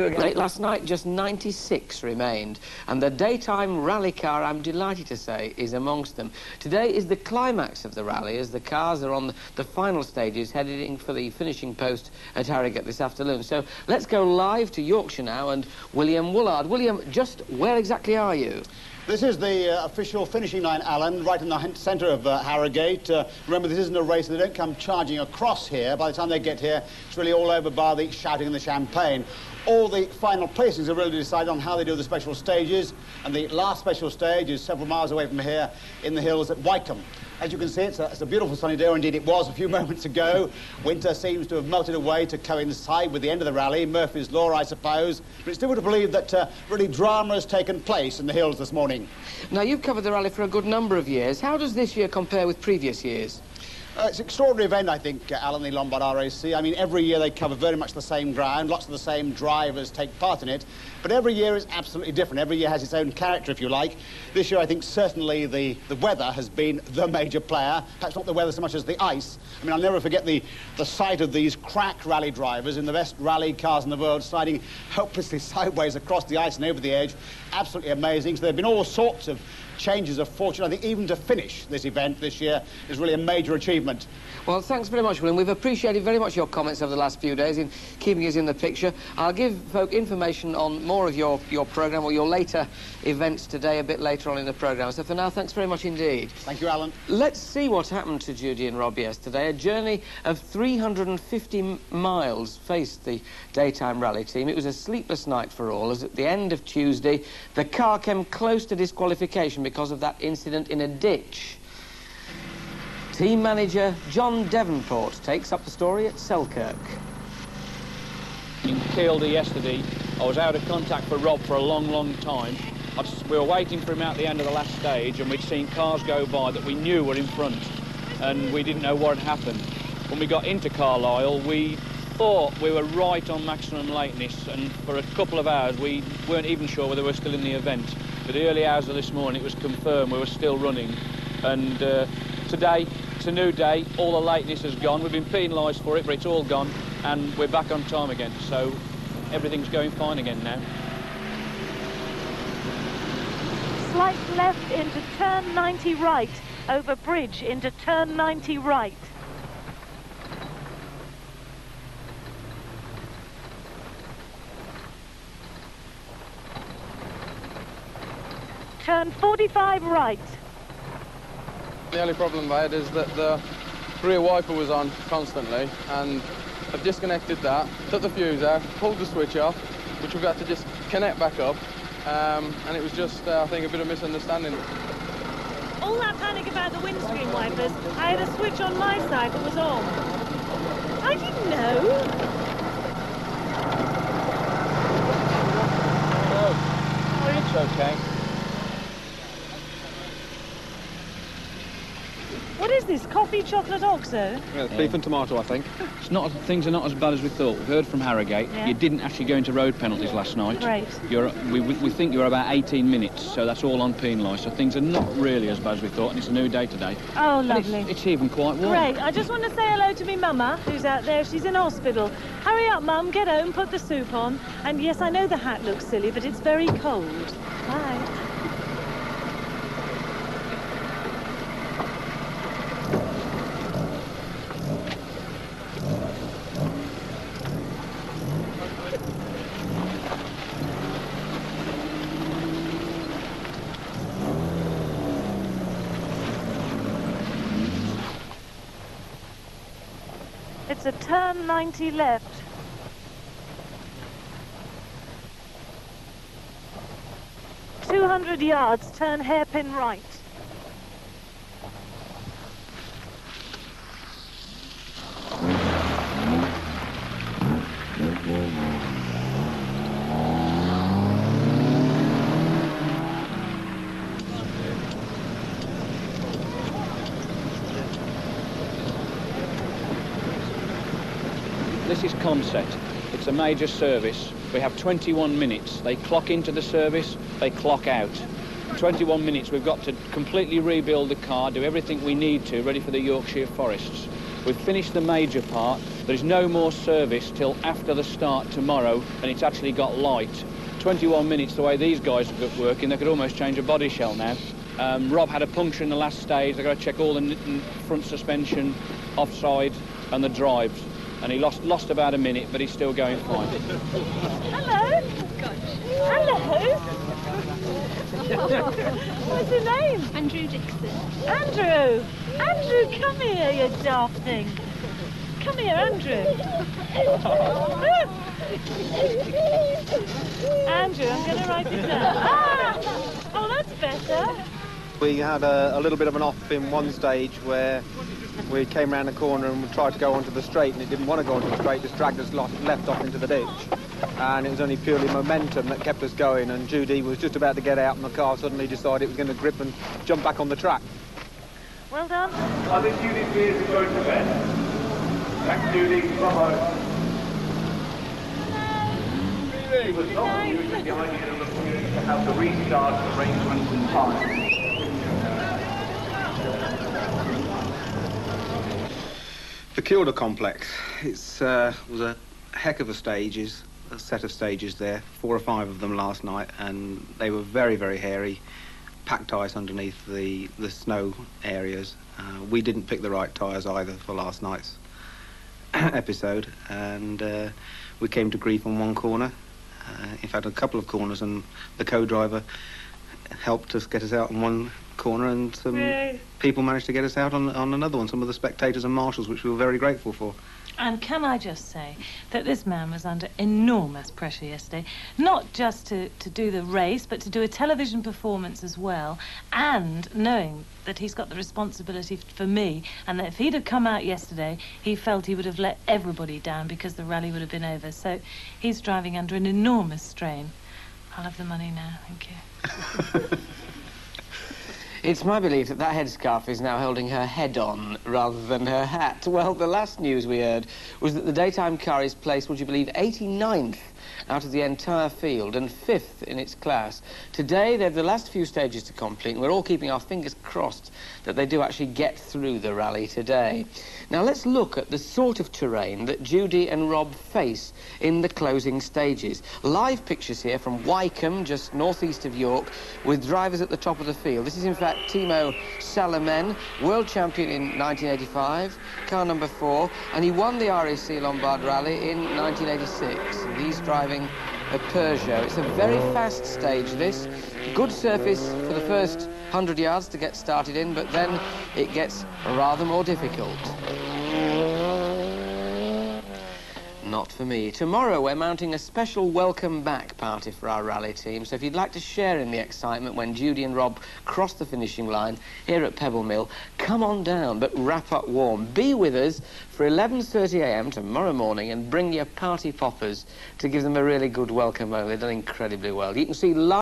again. Late last night, just 96 remained, and the daytime rally car, I'm delighted to say, is amongst them. Today is the climax of the rally, as the cars are on the final stages, heading for the finishing post at Harrogate this afternoon. So let's go live to Yorkshire now, and William Woolard. William, just where exactly are you? This is the official finishing line, Alan, right in the centre of Harrogate. Remember, this isn't a race. They don't come charging across here. By the time they get here, it's really all over by the shouting and the champagne. All the final placings are really decided on how they do the special stages, and the last special stage is several miles away from here in the hills at Wycombe. As you can see, it's a beautiful sunny day, or indeed it was a few moments ago. Winter seems to have melted away to coincide with the end of the rally. Murphy's Law, I suppose. But it's difficult to believe that really drama has taken place in the hills this morning. Now, you've covered the rally for a good number of years. How does this year compare with previous years? It's an extraordinary event, I think, Alan, the Lombard RAC. I mean, every year they cover very much the same ground. Lots of the same drivers take part in it. But every year is absolutely different. Every year has its own character, if you like. This year, I think, certainly the weather has been the major player. Perhaps not the weather so much as the ice. I mean, I'll never forget the sight of these crack rally drivers in the best rally cars in the world sliding hopelessly sideways across the ice and over the edge. Absolutely amazing. So there have been all sorts of changes of fortune. I think even to finish this event this year is really a major achievement. Well, thanks very much, William. We've appreciated very much your comments over the last few days in keeping us in the picture. I'll give folk information on more of your programme or your later events today a bit later on in the programme. So for now, thanks very much indeed. Thank you, Alan. Let's see what happened to Judi and Rob yesterday. A journey of 350 miles faced the daytime rally team. It was a sleepless night for all, as at the end of Tuesday, the car came close to disqualification because of that incident in a ditch. Team manager John Devonport takes up the story at Selkirk. In Kielder yesterday, I was out of contact for Rob for a long, long time. We were waiting for him out the end of the last stage, and we'd seen cars go by that we knew were in front, and we didn't know what had happened. When we got into Carlisle, we thought we were right on maximum lateness, and for a couple of hours we weren't even sure whether we were still in the event. But the early hours of this morning it was confirmed we were still running, and today it's a new day. All the lateness has gone. We've been penalised for it, but it's all gone, and we're back on time again, so everything's going fine again now. Slight left into turn 90 right, over bridge into turn 90 right. Turn 45 right. The only problem I had is that the rear wiper was on constantly, and I've disconnected that, took the fuse out, pulled the switch off, which we've got to just connect back up, and it was just, I think, a bit of misunderstanding. All that panic about the windscreen wipers, I had a switch on my side that was on. I didn't know. Oh, it's okay. What is this, coffee, chocolate, oxo? Yeah, beef and tomato, I think. It's not, things are not as bad as we thought. We've heard from Harrogate. Yeah. You didn't actually go into road penalties last night. Great. We think you're about 18 minutes, so that's all on penalised. So things are not really as bad as we thought, and it's a new day today. Oh, And lovely. It's even quite warm. Great. I just want to say hello to me mama, who's out there. She's in hospital. Hurry up, Mum. Get home, put the soup on. And yes, I know the hat looks silly, but it's very cold. Bye. It's a turn 90 left. ...200 yards, turn hairpin right. This is Concept. It's a major service. We have 21 minutes. They clock into the service, they clock out. 21 minutes, we've got to completely rebuild the car, do everything we need to, ready for the Yorkshire forests. We've finished the major part. There is no more service till after the start tomorrow, and it's actually got light. 21 minutes the way these guys are working, they could almost change a body shell now. Rob had a puncture in the last stage. They've got to check all the front suspension, offside, and the drives. And he lost about a minute, but he's still going fine. Hello. Hello. What's your name? Andrew Dixon. Andrew. Andrew, come here, you daft thing. Come here, Andrew. Andrew, I'm going to write it down. Ah! Oh, that's better. We had a little bit of an off in one stage where we came round the corner and we tried to go onto the straight, and it didn't want to go onto the straight, just dragged us left off into the ditch. And it was only purely momentum that kept us going, and Judi was just about to get out and the car suddenly decided it was going to grip and jump back on the track. Well done. I think Judi Spiers is going to bed. Thanks, Judi. Bravo. He was not using the idea of the community to have the restart arrangements in time. The Kilda complex, it was a heck of a set of stages there, 4 or 5 of them last night, and they were very, very hairy, packed ice underneath the snow areas. We didn't pick the right tyres either for last night's episode, and we came to grief on one corner. In fact, a couple of corners, and the co-driver helped us get us out on one corner, and some people managed to get us out on another one, some of the spectators and marshals, which we were very grateful for. And can I just say that this man was under enormous pressure yesterday, not just to do the race, but to do a television performance as well, and knowing that he's got the responsibility for me, and that if he'd have come out yesterday, he felt he would have let everybody down because the rally would have been over. So he's driving under an enormous strain. I'll have the money now, thank you. It's my belief that headscarf is now holding her head on rather than her hat. Well, the last news we heard was that the daytime car is placed, would you believe, 89th out of the entire field and 5th in its class. Today, they have the last few stages to complete, and we're all keeping our fingers crossed that they do actually get through the rally today. Now, let's look at the sort of terrain that Judi and Rob face in the closing stages. Live pictures here from Wycombe, just northeast of York, with drivers at the top of the field. This is, in fact, Timo Salamen, world champion in 1985, car number 4, and he won the RAC Lombard Rally in 1986. And he's driving a Peugeot. It's a very fast stage, this. Good surface for the first 100 yards to get started in, but then it gets rather more difficult. Not for me. Tomorrow we're mounting a special welcome back party for our rally team, so if you'd like to share in the excitement when Judi and Rob cross the finishing line here at Pebble Mill, come on down, but wrap up warm. Be with us for 11:30 a.m. tomorrow morning and bring your party poppers to give them a really good welcome home. They've done incredibly well. You can see live